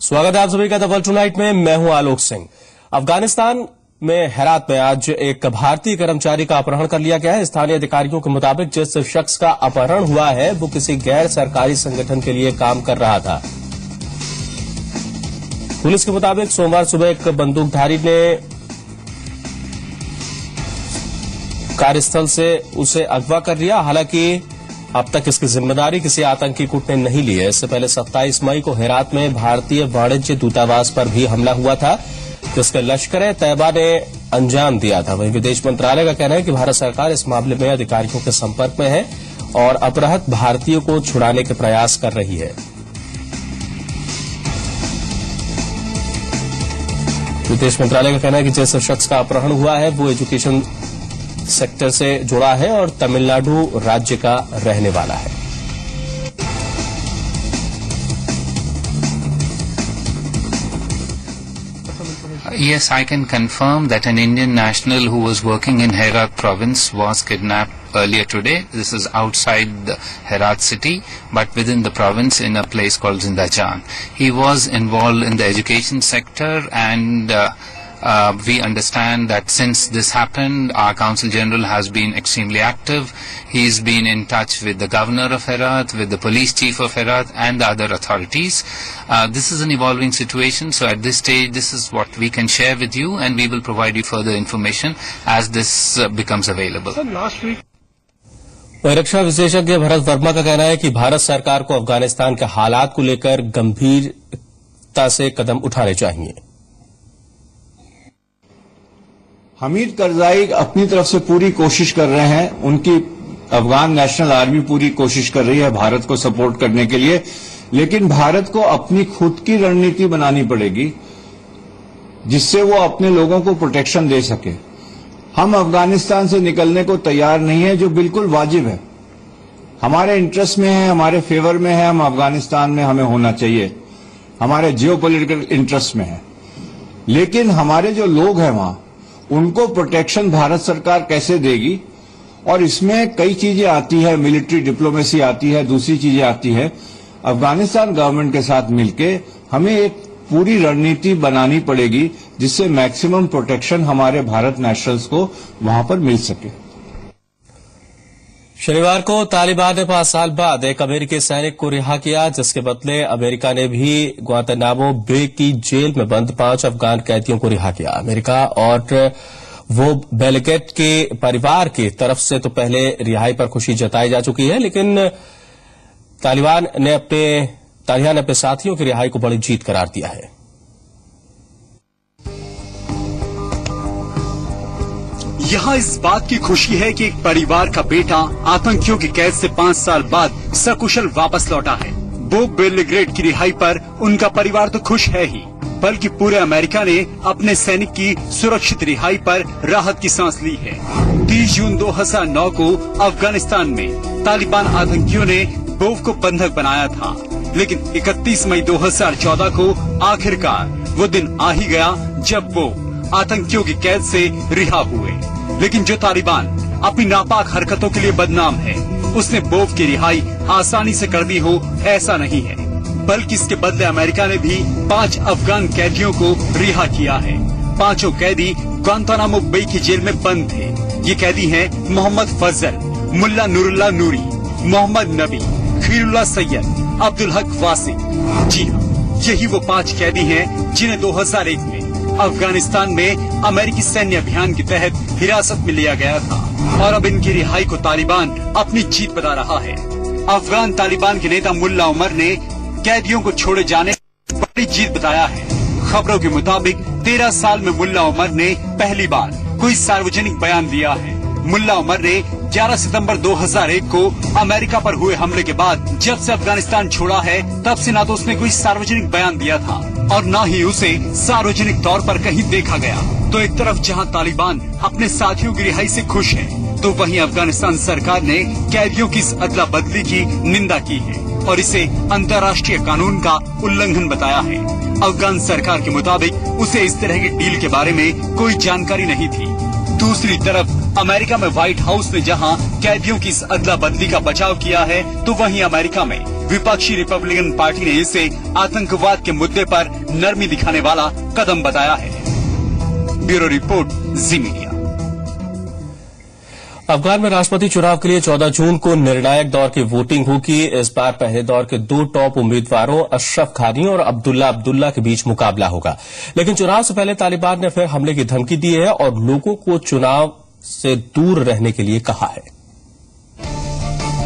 स्वागत है आप सभी का द वर्ल्ड टुनाइट में। मैं हूं आलोक सिंह। अफगानिस्तान में हेरात में आज एक भारतीय कर्मचारी का अपहरण कर लिया गया है। स्थानीय अधिकारियों के मुताबिक जिस शख्स का अपहरण हुआ है वो किसी गैर सरकारी संगठन के लिए काम कर रहा था। पुलिस के मुताबिक सोमवार सुबह एक बंदूकधारी ने कार्यस्थल से उसे अगवा कर लिया। हालांकि अब तक इसकी जिम्मेदारी किसी आतंकी गुट ने नहीं ली है। इससे पहले 27 मई को हेरात में भारतीय वाणिज्य दूतावास पर भी हमला हुआ था, जिसका लश्कर-ए-तैयबा ने अंजाम दिया था। वहीं विदेश मंत्रालय का कहना है कि भारत सरकार इस मामले में अधिकारियों के संपर्क में है और अपहृत भारतीयों को छुड़ाने के प्रयास कर रही है। विदेश मंत्रालय का कहना है कि जिस शख्स का अपहरण हुआ है वो एजुकेशन सेक्टर से जुड़ा है और तमिलनाडु राज्य का रहने वाला है। Yes, I can confirm that an Indian national who was working in Herat province was kidnapped earlier today. This is outside the Herat city, but within the province in a place called Zindajan. He was involved in the education sector and we understand that since this happened, our Consul General has been extremely active. He's been in touch with the Governor of Herat, with the Police Chief of Herat and the other authorities. This is an evolving situation, so at this stage this is what we can share with you and we will provide you further information as this becomes available. Sir, last week रक्षा विशेषज्ञ भरत वर्मा का कहना है कि भारत सरकार को अफगानिस्तान के हालात को लेकर गंभीरता से कदम उठाने चाहिए। हमीद करजाई अपनी तरफ से पूरी कोशिश कर रहे हैं, उनकी अफगान नेशनल आर्मी पूरी कोशिश कर रही है भारत को सपोर्ट करने के लिए, लेकिन भारत को अपनी खुद की रणनीति बनानी पड़ेगी जिससे वो अपने लोगों को प्रोटेक्शन दे सके। हम अफगानिस्तान से निकलने को तैयार नहीं है, जो बिल्कुल वाजिब है, हमारे इंटरेस्ट में है, हमारे फेवर में है। हम अफगानिस्तान में हमें होना चाहिए, हमारे जियोपॉलिटिकल इंटरेस्ट में है, लेकिन हमारे जो लोग हैं वहां उनको प्रोटेक्शन भारत सरकार कैसे देगी, और इसमें कई चीजें आती है, मिलिट्री डिप्लोमेसी आती है, दूसरी चीजें आती है। अफगानिस्तान गवर्नमेंट के साथ मिलके हमें एक पूरी रणनीति बनानी पड़ेगी जिससे मैक्सिमम प्रोटेक्शन हमारे भारत नेशनल्स को वहां पर मिल सके। शनिवार को तालिबान ने 5 साल बाद एक अमेरिकी सैनिक को रिहा किया, जिसके बदले अमेरिका ने भी ग्वांतानामो बे की जेल में बंद 5 अफगान कैदियों को रिहा किया। अमेरिका और वो बेलगेट के परिवार की तरफ से तो पहले रिहाई पर खुशी जताई जा चुकी है, लेकिन तालिबान ने अपने साथियों की रिहाई को बड़ी जीत करार दिया है। यहाँ इस बात की खुशी है कि एक परिवार का बेटा आतंकियों की कैद से 5 साल बाद सकुशल वापस लौटा है। बो बेलग्रेड की रिहाई पर उनका परिवार तो खुश है ही, बल्कि पूरे अमेरिका ने अपने सैनिक की सुरक्षित रिहाई पर राहत की सांस ली है। 30 जून 2009 को अफगानिस्तान में तालिबान आतंकियों ने बोव को बंधक बनाया था, लेकिन 31 मई 2014 को आखिरकार वो दिन आ ही गया जब वो आतंकियों की कैद से रिहा हुए। लेकिन जो तालिबान अपनी नापाक हरकतों के लिए बदनाम है, उसने बोव की रिहाई आसानी से कर दी हो ऐसा नहीं है, बल्कि इसके बदले अमेरिका ने भी 5 अफगान कैदियों को रिहा किया है। 5 कैदी ग्वांतानामो बे की जेल में बंद थे। ये कैदी हैं मोहम्मद फजल, मुल्ला नूरुल्लाह नूरी, मोहम्मद नबी, खीरुल्लाह सैयद, अब्दुल हक वासी। जी हाँ, यही वो 5 कैदी हैं जिन्हें 2001 में अफगानिस्तान में अमेरिकी सैन्य अभियान के तहत हिरासत में लिया गया था, और अब इनकी रिहाई को तालिबान अपनी जीत बता रहा है। अफगान तालिबान के नेता मुल्ला उमर ने कैदियों को छोड़े जाने को बड़ी जीत बताया है। खबरों के मुताबिक 13 साल में मुल्ला उमर ने पहली बार कोई सार्वजनिक बयान दिया है। मुल्ला उमर ने 11 सितंबर 2001 को अमेरिका पर हुए हमले के बाद जब से अफगानिस्तान छोड़ा है, तब से न तो उसने कोई सार्वजनिक बयान दिया था और न ही उसे सार्वजनिक तौर पर कहीं देखा गया। तो एक तरफ जहां तालिबान अपने साथियों की रिहाई से खुश है, तो वहीं अफगानिस्तान सरकार ने कैदियों की इस अदला बदली की निंदा की है और इसे अंतर्राष्ट्रीय कानून का उल्लंघन बताया है। अफगान सरकार के मुताबिक उसे इस तरह की डील के बारे में कोई जानकारी नहीं थी। दूसरी तरफ अमेरिका में व्हाइट हाउस ने जहां कैदियों की इस अदला बदली का बचाव किया है, तो वहीं अमेरिका में विपक्षी रिपब्लिकन पार्टी ने इसे आतंकवाद के मुद्दे पर नरमी दिखाने वाला कदम बताया है। ब्यूरो रिपोर्ट, जी मीडिया। अफगान में राष्ट्रपति चुनाव के लिए 14 जून को निर्णायक दौर की वोटिंग होगी। इस बार पहले दौर के 2 टॉप उम्मीदवारों अशरफ घानी और अब्दुल्ला के बीच मुकाबला होगा। लेकिन चुनाव से पहले तालिबान ने फिर हमले की धमकी दी है और लोगों को चुनाव से दूर रहने के लिए कहा है।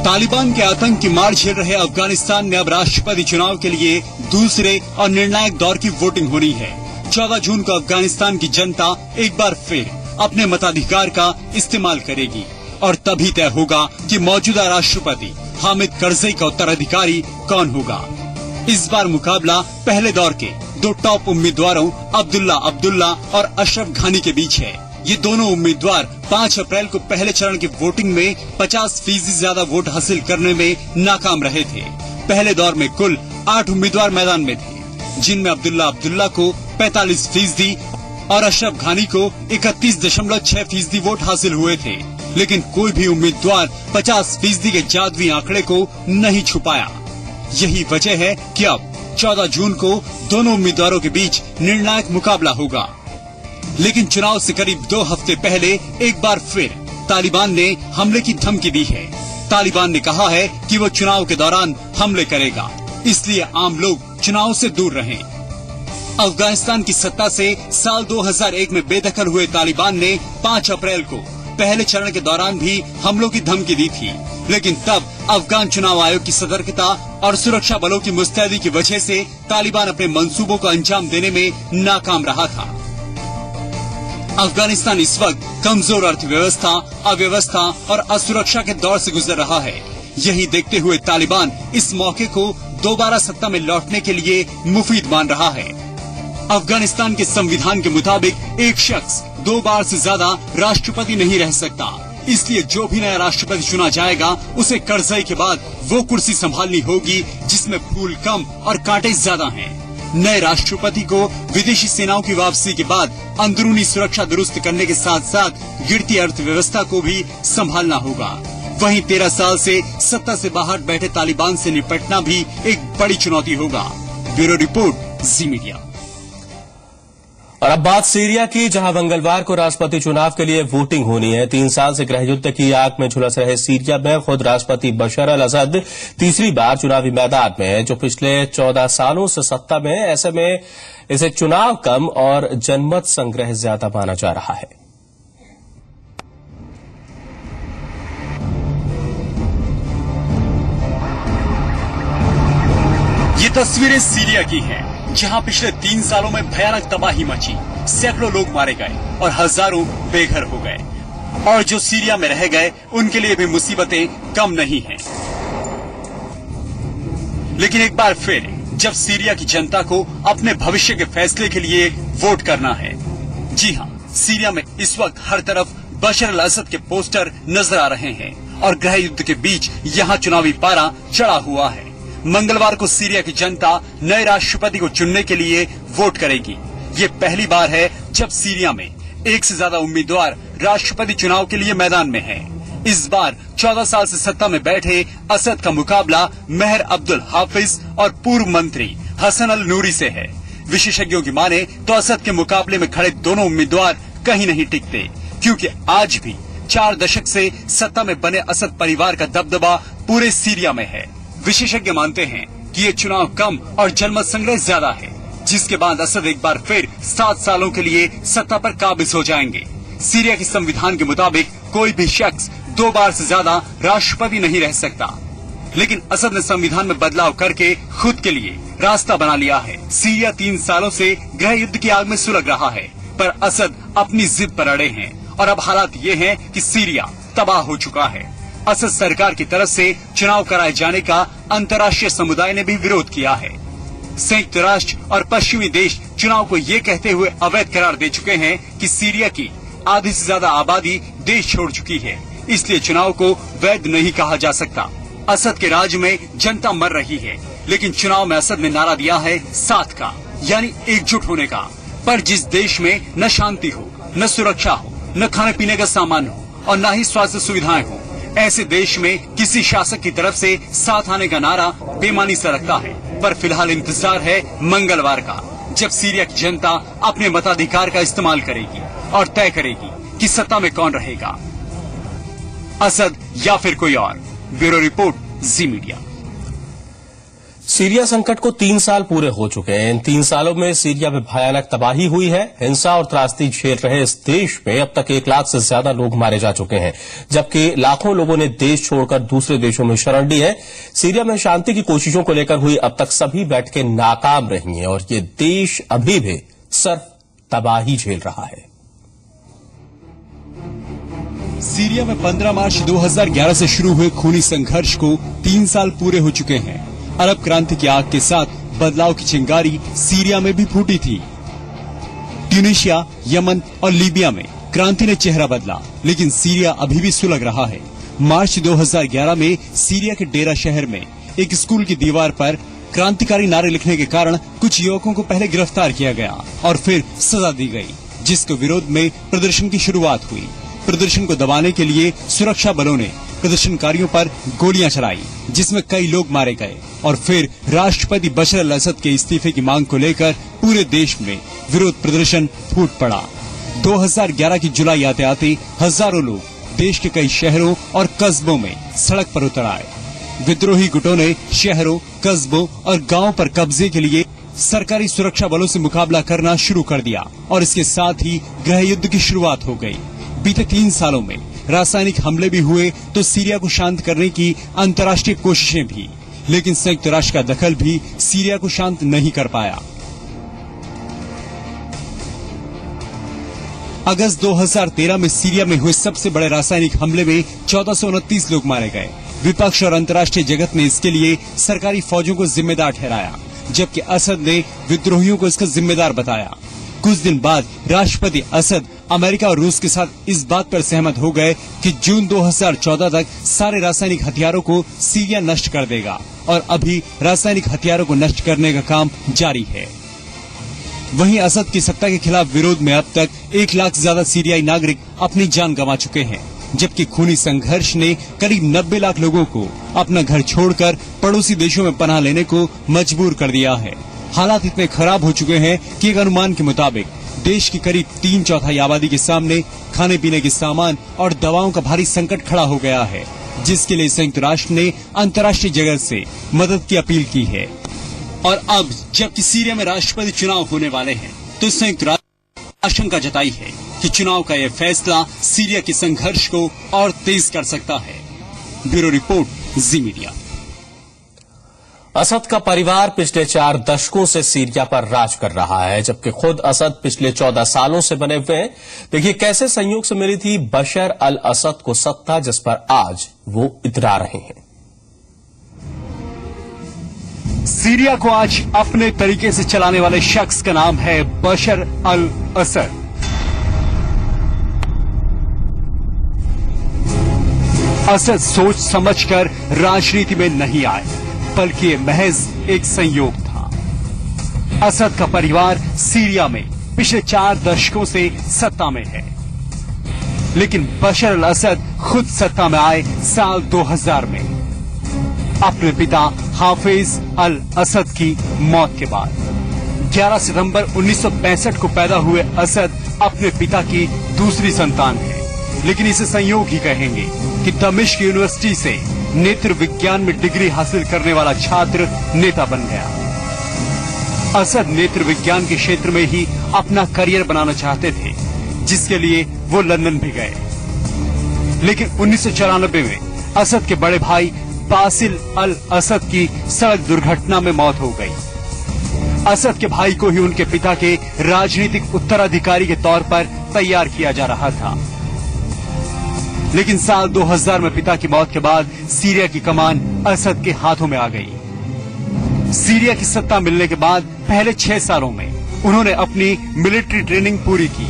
तालिबान के आतंक की मार झेल रहे अफगानिस्तान में अब राष्ट्रपति चुनाव के लिए दूसरे और निर्णायक दौर की वोटिंग होनी है। 14 जून को अफगानिस्तान की जनता एक बार फिर अपने मताधिकार का इस्तेमाल करेगी और तभी तय होगा कि मौजूदा राष्ट्रपति हामिद करजई का उत्तराधिकारी कौन होगा। इस बार मुकाबला पहले दौर के 2 टॉप उम्मीदवारों अब्दुल्ला और अशरफ घानी के बीच है। ये दोनों उम्मीदवार 5 अप्रैल को पहले चरण की वोटिंग में 50% ज्यादा वोट हासिल करने में नाकाम रहे थे। पहले दौर में कुल 8 उम्मीदवार मैदान में थे, जिनमें अब्दुल्ला को 45% और अशरफ घानी को 31.6% वोट हासिल हुए थे। लेकिन कोई भी उम्मीदवार 50% के जादुई आंकड़े को नहीं छुपाया। यही वजह है कि अब 14 जून को दोनों उम्मीदवारों के बीच निर्णायक मुकाबला होगा। लेकिन चुनाव से करीब 2 हफ्ते पहले एक बार फिर तालिबान ने हमले की धमकी दी है। तालिबान ने कहा है कि वो चुनाव के दौरान हमले करेगा, इसलिए आम लोग चुनाव से दूर रहें। अफगानिस्तान की सत्ता से साल 2001 में बेदखल हुए तालिबान ने 5 अप्रैल को पहले चरण के दौरान भी हमलों की धमकी दी थी। लेकिन तब अफगान चुनाव आयोग की सतर्कता और सुरक्षा बलों की मुस्तैदी की वजह से तालिबान अपने मंसूबों को अंजाम देने में नाकाम रहा था। अफगानिस्तान इस वक्त कमजोर अर्थव्यवस्था, अव्यवस्था और असुरक्षा के दौर से गुजर रहा है। यही देखते हुए तालिबान इस मौके को दोबारा सत्ता में लौटने के लिए मुफीद मान रहा है। अफगानिस्तान के संविधान के मुताबिक एक शख्स 2 बार से ज्यादा राष्ट्रपति नहीं रह सकता, इसलिए जो भी नया राष्ट्रपति चुना जाएगा उसे करजई के बाद वो कुर्सी संभालनी होगी जिसमें फूल कम और कांटे ज्यादा हैं। नए राष्ट्रपति को विदेशी सेनाओं की वापसी के बाद अंदरूनी सुरक्षा दुरुस्त करने के साथ साथ गिरती अर्थव्यवस्था को भी संभालना होगा। वहीं 13 साल से सत्ता से बाहर बैठे तालिबान से निपटना भी एक बड़ी चुनौती होगा। ब्यूरो रिपोर्ट, जी मीडिया। और अब बात सीरिया की, जहां मंगलवार को राष्ट्रपति चुनाव के लिए वोटिंग होनी है। 3 साल से गृहयुद्ध की आग में झुलस रहे सीरिया में खुद राष्ट्रपति बशर अल असद तीसरी बार चुनावी मैदान में है, जो पिछले 14 सालों से सत्ता में है। ऐसे में इसे चुनाव कम और जनमत संग्रह ज्यादा माना जा रहा है। ये तस्वीरें सीरिया की हैं, जहां पिछले 3 सालों में भयानक तबाही मची, सैकड़ों लोग मारे गए और हजारों बेघर हो गए। और जो सीरिया में रह गए उनके लिए भी मुसीबतें कम नहीं हैं। लेकिन एक बार फिर जब सीरिया की जनता को अपने भविष्य के फैसले के लिए वोट करना है। जी हां, सीरिया में इस वक्त हर तरफ बशर अल असद के पोस्टर नजर आ रहे हैं और गृह युद्ध के बीच यहां चुनावी पारा चढ़ा हुआ है। मंगलवार को सीरिया की जनता नए राष्ट्रपति को चुनने के लिए वोट करेगी। ये पहली बार है जब सीरिया में एक से ज्यादा उम्मीदवार राष्ट्रपति चुनाव के लिए मैदान में हैं। इस बार 14 साल से सत्ता में बैठे असद का मुकाबला मेहर अब्दुल हाफिज और पूर्व मंत्री हसन अल नूरी से है। विशेषज्ञों की माने तो असद के मुकाबले में खड़े दोनों उम्मीदवार कहीं नहीं टिकते, क्योंकि आज भी 4 दशक से सत्ता में बने असद परिवार का दबदबा पूरे सीरिया में है। विशेषज्ञ मानते हैं कि ये चुनाव कम और जनमत संग्रह ज्यादा है, जिसके बाद असद एक बार फिर 7 सालों के लिए सत्ता पर काबिज हो जाएंगे। सीरिया के संविधान के मुताबिक कोई भी शख्स 2 बार से ज्यादा राष्ट्रपति नहीं रह सकता, लेकिन असद ने संविधान में बदलाव करके खुद के लिए रास्ता बना लिया है। सीरिया 3 सालों से गृह युद्ध की आग में सुलग रहा है, पर असद अपनी जिद पर अड़े हैं और अब हालात ये हैं कि सीरिया तबाह हो चुका है। असद सरकार की तरफ से चुनाव कराए जाने का अंतर्राष्ट्रीय समुदाय ने भी विरोध किया है। संयुक्त राष्ट्र और पश्चिमी देश चुनाव को ये कहते हुए अवैध करार दे चुके हैं कि सीरिया की आधी से ज्यादा आबादी देश छोड़ चुकी है, इसलिए चुनाव को वैध नहीं कहा जा सकता। असद के राज में जनता मर रही है, लेकिन चुनाव में असद ने नारा दिया है साथ का, यानी एकजुट होने का। पर जिस देश में न शांति हो, न सुरक्षा हो, न खाने पीने का सामान हो और न ही स्वास्थ्य सुविधाएं हों। ऐसे देश में किसी शासक की तरफ से साथ आने का नारा बेमानी सा लगता है, पर फिलहाल इंतजार है मंगलवार का, जब सीरिया की जनता अपने मताधिकार का इस्तेमाल करेगी और तय करेगी कि सत्ता में कौन रहेगा, असद या फिर कोई और। ब्यूरो रिपोर्ट, जी मीडिया। सीरिया संकट को 3 साल पूरे हो चुके हैं। इन 3 सालों में सीरिया में भयानक तबाही हुई है। हिंसा और त्रासदी झेल रहे इस देश में अब तक 1 लाख से ज्यादा लोग मारे जा चुके हैं, जबकि लाखों लोगों ने देश छोड़कर दूसरे देशों में शरण ली है। सीरिया में शांति की कोशिशों को लेकर हुई अब तक सभी बैठकें नाकाम रही हैं और ये देश अभी भी सिर्फ तबाही झेल रहा है। सीरिया में 15 मार्च 2011 से शुरू हुए खूनी संघर्ष को 3 साल पूरे हो चुके हैं। अरब क्रांति की आग के साथ बदलाव की चिंगारी सीरिया में भी फूटी थी। ट्यूनीशिया, यमन और लीबिया में क्रांति ने चेहरा बदला, लेकिन सीरिया अभी भी सुलग रहा है। मार्च 2011 में सीरिया के डेरा शहर में एक स्कूल की दीवार पर क्रांतिकारी नारे लिखने के कारण कुछ युवकों को पहले गिरफ्तार किया गया और फिर सजा दी गई, जिसके विरोध में प्रदर्शन की शुरुआत हुई। प्रदर्शन को दबाने के लिए सुरक्षा बलों ने प्रदर्शनकारियों पर गोलियां चलाई, जिसमें कई लोग मारे गए और फिर राष्ट्रपति बशर अल असद के इस्तीफे की मांग को लेकर पूरे देश में विरोध प्रदर्शन फूट पड़ा। 2011 की जुलाई आते आते हजारों लोग देश के कई शहरों और कस्बों में सड़क पर उतर आए। विद्रोही गुटों ने शहरों, कस्बों और गांवों पर कब्जे के लिए सरकारी सुरक्षा बलों से मुकाबला करना शुरू कर दिया और इसके साथ ही गृह युद्ध की शुरुआत हो गई। बीते 3 सालों में रासायनिक हमले भी हुए तो सीरिया को शांत करने की अंतर्राष्ट्रीय कोशिशें भी, लेकिन संयुक्त राष्ट्र का दखल भी सीरिया को शांत नहीं कर पाया। अगस्त 2013 में सीरिया में हुए सबसे बड़े रासायनिक हमले में 1429 लोग मारे गए। विपक्ष और अंतर्राष्ट्रीय जगत ने इसके लिए सरकारी फौजों को जिम्मेदार ठहराया, जबकि असद ने विद्रोहियों को इसका जिम्मेदार बताया। कुछ दिन बाद राष्ट्रपति असद अमेरिका और रूस के साथ इस बात पर सहमत हो गए कि जून 2014 तक सारे रासायनिक हथियारों को सीरिया नष्ट कर देगा और अभी रासायनिक हथियारों को नष्ट करने का काम जारी है। वहीं असद की सत्ता के खिलाफ विरोध में अब तक 1 लाख से ज्यादा सीरियाई नागरिक अपनी जान गंवा चुके हैं, जबकि खूनी संघर्ष ने करीब 90 लाख लोगों को अपना घर छोड़कर पड़ोसी देशों में पनाह लेने को मजबूर कर दिया है। हालात इतने खराब हो चुके हैं कि एक अनुमान के मुताबिक देश की करीब 3/4 आबादी के सामने खाने पीने के सामान और दवाओं का भारी संकट खड़ा हो गया है, जिसके लिए संयुक्त राष्ट्र ने अंतर्राष्ट्रीय जगत से मदद की अपील की है। और अब जबकि सीरिया में राष्ट्रपति चुनाव होने वाले हैं, तो संयुक्त राष्ट्र आशंका जताई है कि चुनाव का यह फैसला सीरिया के संघर्ष को और तेज कर सकता है। ब्यूरो रिपोर्ट, जी मीडिया। असद का परिवार पिछले 4 दशकों से सीरिया पर राज कर रहा है, जबकि खुद असद पिछले 14 सालों से बने हुए हैं। देखिए कैसे संयोग से मिली थी बशर अल असद को सत्ता, जिस पर आज वो इतरा रहे हैं। सीरिया को आज अपने तरीके से चलाने वाले शख्स का नाम है बशर अल असद। असद सोच समझकर राजनीति में नहीं आए, बल्कि ये महज एक संयोग था। असद का परिवार सीरिया में पिछले 4 दशकों से सत्ता में है, लेकिन बशर अल असद खुद सत्ता में आए साल 2000 में, अपने पिता हाफिज अल असद की मौत के बाद। 11 सितंबर 1965 को पैदा हुए असद अपने पिता की दूसरी संतान है, लेकिन इसे संयोग ही कहेंगे कि दमिश्क यूनिवर्सिटी से नेत्र विज्ञान में डिग्री हासिल करने वाला छात्र नेता बन गया। असद नेत्र विज्ञान के क्षेत्र में ही अपना करियर बनाना चाहते थे, जिसके लिए वो लंदन भी गए, लेकिन 1994 में असद के बड़े भाई बासिल अल असद की सड़क दुर्घटना में मौत हो गई। असद के भाई को ही उनके पिता के राजनीतिक उत्तराधिकारी के तौर पर तैयार किया जा रहा था, लेकिन साल 2000 में पिता की मौत के बाद सीरिया की कमान असद के हाथों में आ गई। सीरिया की सत्ता मिलने के बाद पहले 6 सालों में उन्होंने अपनी मिलिट्री ट्रेनिंग पूरी की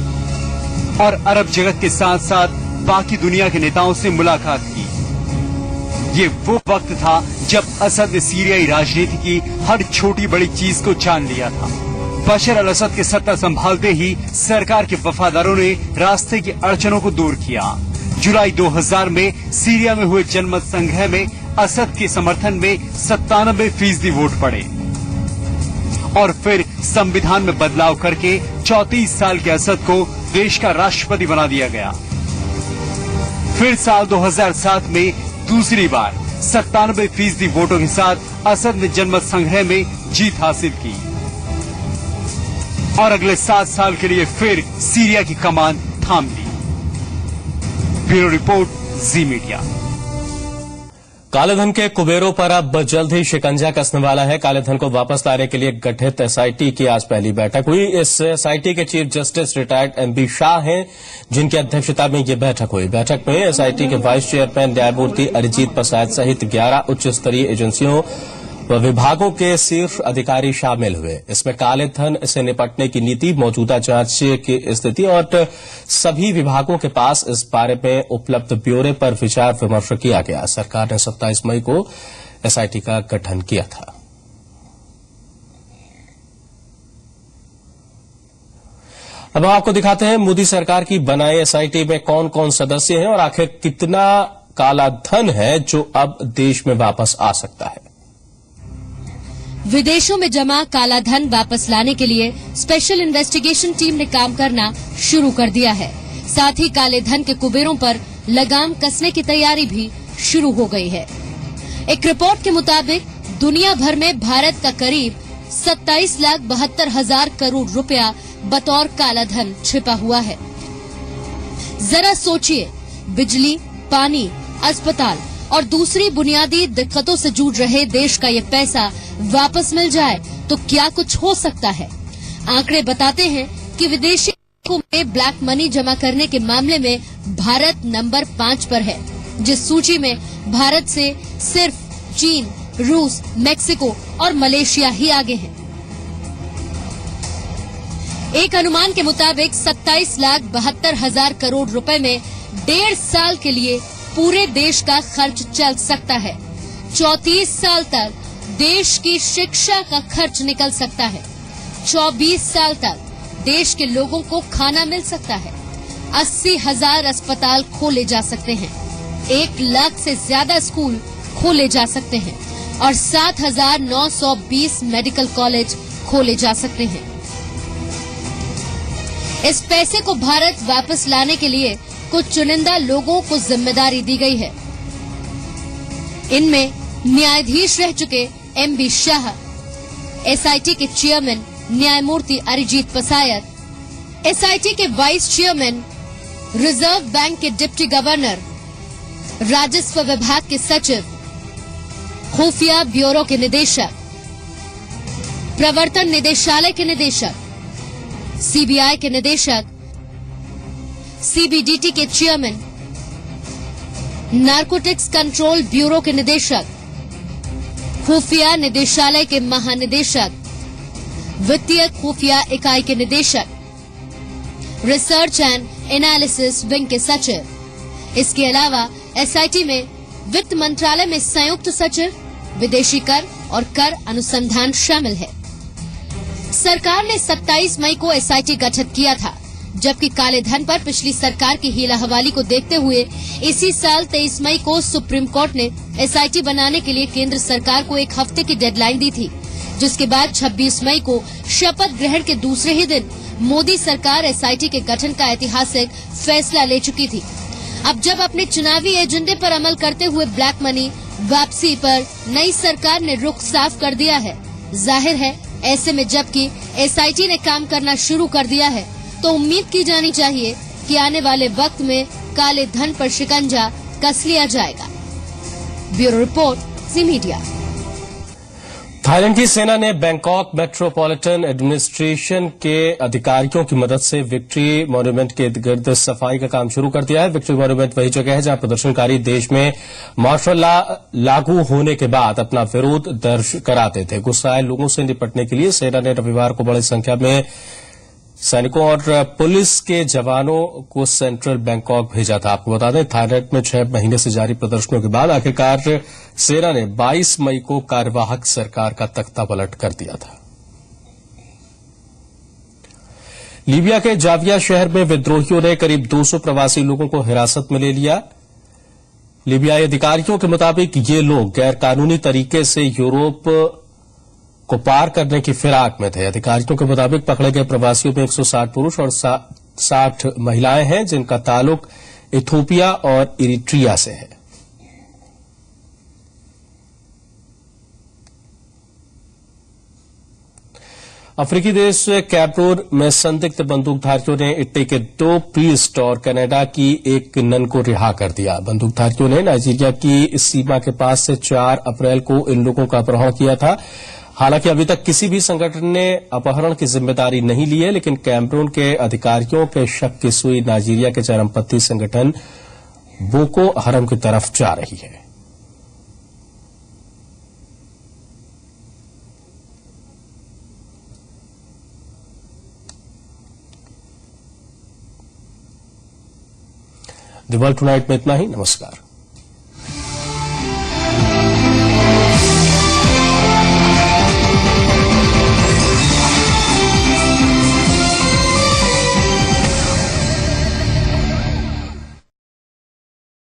और अरब जगत के साथ साथ बाकी दुनिया के नेताओं से मुलाकात की। ये वो वक्त था जब असद ने सीरियाई राजनीति की हर छोटी बड़ी चीज को जान लिया था। बशर अल असद के सत्ता संभालते ही सरकार के वफादारों ने रास्ते की अड़चनों को दूर किया, जुलाई 2000 में सीरिया में हुए जनमत संग्रह में असद के समर्थन में 97% वोट पड़े और फिर संविधान में बदलाव करके 34 साल के असद को देश का राष्ट्रपति बना दिया गया। फिर साल 2007 में दूसरी बार 97% वोटों के साथ असद ने जनमत संग्रह में जीत हासिल की और अगले 7 साल के लिए फिर सीरिया की कमान थाम ली। ब्यूरो रिपोर्ट, जी मीडिया। कालेधन के कुबेरों पर अब जल्द ही शिकंजा कसने वाला है। कालेधन को वापस लाने के लिए गठित एसआईटी की आज पहली बैठक हुई। इस एसआईटी के chief justice retired MB Shah हैं, जिनकी अध्यक्षता में ये बैठक हुई। बैठक में एसआईटी के वाइस चेयरमैन न्यायमूर्ति अरिजीत प्रसाद सहित 11 उच्च स्तरीय एजेंसियों व विभागों के शीर्ष अधिकारी शामिल हुए। इसमें कालेधन से निपटने की नीति, मौजूदा जांच की स्थिति और सभी विभागों के पास इस बारे में उपलब्ध ब्यौरे पर विचार विमर्श किया गया। सरकार ने 27 मई को एसआईटी का गठन किया था। अब हम आपको दिखाते हैं मोदी सरकार की बनाई एसआईटी में कौन कौन सदस्य हैं और आखिर कितना काला धन है जो अब देश में वापस आ सकता है। विदेशों में जमा काला धन वापस लाने के लिए स्पेशल इन्वेस्टिगेशन टीम ने काम करना शुरू कर दिया है। साथ ही काले धन के कुबेरों पर लगाम कसने की तैयारी भी शुरू हो गई है। एक रिपोर्ट के मुताबिक दुनिया भर में भारत का करीब 27,72,000 करोड़ रुपया बतौर काला धन छिपा हुआ है। जरा सोचिए, बिजली, पानी, अस्पताल और दूसरी बुनियादी दिक्कतों से जूझ रहे देश का ये पैसा वापस मिल जाए तो क्या कुछ हो सकता है। आंकड़े बताते हैं कि विदेशी में ब्लैक मनी जमा करने के मामले में भारत नंबर 5 पर है, जिस सूची में भारत से सिर्फ चीन, रूस, मेक्सिको और मलेशिया ही आगे हैं। एक अनुमान के मुताबिक 27,72,000 करोड़ रुपए में 1.5 साल के लिए पूरे देश का खर्च चल सकता है। 34 साल तक देश की शिक्षा का खर्च निकल सकता है। 24 साल तक देश के लोगों को खाना मिल सकता है। 80,000 अस्पताल खोले जा सकते हैं। 1 लाख से ज्यादा स्कूल खोले जा सकते हैं और 7,920 मेडिकल कॉलेज खोले जा सकते हैं। इस पैसे को भारत वापस लाने के लिए कुछ चुनिंदा लोगों को जिम्मेदारी दी गई है। इनमें न्यायाधीश रह चुके एमबी शाह, एसआईटी के चेयरमैन न्यायमूर्ति अरिजीत प्रसाद, एसआईटी के वाइस चेयरमैन, रिजर्व बैंक के डिप्टी गवर्नर, राजस्व विभाग के सचिव, खुफिया ब्यूरो के निदेशक, प्रवर्तन निदेशालय के निदेशक, सीबीआई के निदेशक, सीबीडीटी के चेयरमैन, नारकोटिक्स कंट्रोल ब्यूरो के निदेशक, खुफिया निदेशालय के महानिदेशक, वित्तीय खुफिया इकाई के निदेशक, रिसर्च एंड एनालिसिस विंग के सचिव। इसके अलावा एसआईटी में वित्त मंत्रालय में संयुक्त सचिव, विदेशी कर और कर अनुसंधान शामिल है। सरकार ने 27 मई को एसआईटी गठित किया था, जबकि काले धन पर पिछली सरकार की हीला हवाली को देखते हुए इसी साल 23 मई को सुप्रीम कोर्ट ने एसआईटी बनाने के लिए केंद्र सरकार को 1 हफ्ते की डेडलाइन दी थी, जिसके बाद 26 मई को शपथ ग्रहण के दूसरे ही दिन मोदी सरकार एसआईटी के गठन का ऐतिहासिक फैसला ले चुकी थी। अब जब अपने चुनावी एजेंडे पर अमल करते हुए ब्लैक मनी वापसी पर नई सरकार ने रुख साफ कर दिया है। जाहिर है, ऐसे में जबकि एसआईटी ने काम करना शुरू कर दिया है तो उम्मीद की जानी चाहिए कि आने वाले वक्त में काले धन पर शिकंजा कस लिया जाएगा। ब्यूरो रिपोर्ट, जी मीडिया। थाईलैंड की सेना ने बैंकॉक मेट्रोपॉलिटन एडमिनिस्ट्रेशन के अधिकारियों की मदद से विक्ट्री मॉन्यूमेंट के गिर्द सफाई का काम शुरू कर दिया है। विक्ट्री मॉन्यूमेंट वही जगह है जहां प्रदर्शनकारी देश में मार्शल लॉ लागू होने के बाद अपना विरोध दर्ज कराते थे। गुस्साए लोगों से निपटने के लिए सेना ने रविवार को बड़ी संख्या में सैनिकों और पुलिस के जवानों को सेंट्रल बैंकॉक भेजा था। आपको बता दें, थाईलैंड में 6 महीने से जारी प्रदर्शनों के बाद आखिरकार सेना ने 22 मई को कार्यवाहक सरकार का तख्ता पलट कर दिया था। लीबिया के जाविया शहर में विद्रोहियों ने करीब 200 प्रवासी लोगों को हिरासत में ले लिया। लीबियाई अधिकारियों के मुताबिक ये लोग गैर कानूनी तरीके से यूरोप को पार करने की फिराक में थे। अधिकारियों के मुताबिक पकड़े गए प्रवासियों में 160 पुरुष और 60 महिलाएं हैं, जिनका ताल्लुक इथियोपिया और इरिट्रिया से है। अफ्रीकी देश कैमरून में संदिग्ध बंदूकधारियों ने इटली के 2 प्रीस्ट और कनाडा की एक नन को रिहा कर दिया। बंदूकधारियों ने नाइजीरिया की सीमा के पास से 4 अप्रैल को इन लोगों का अपहरण किया था। हालांकि अभी तक किसी भी संगठन ने अपहरण की जिम्मेदारी नहीं ली है, लेकिन कैमरून के अधिकारियों के शक की सुई नाइजीरिया के चरमपंथी संगठन बोको हरम की तरफ जा रही है। द वर्ल्ड टुनाइट में इतना ही। नमस्कार।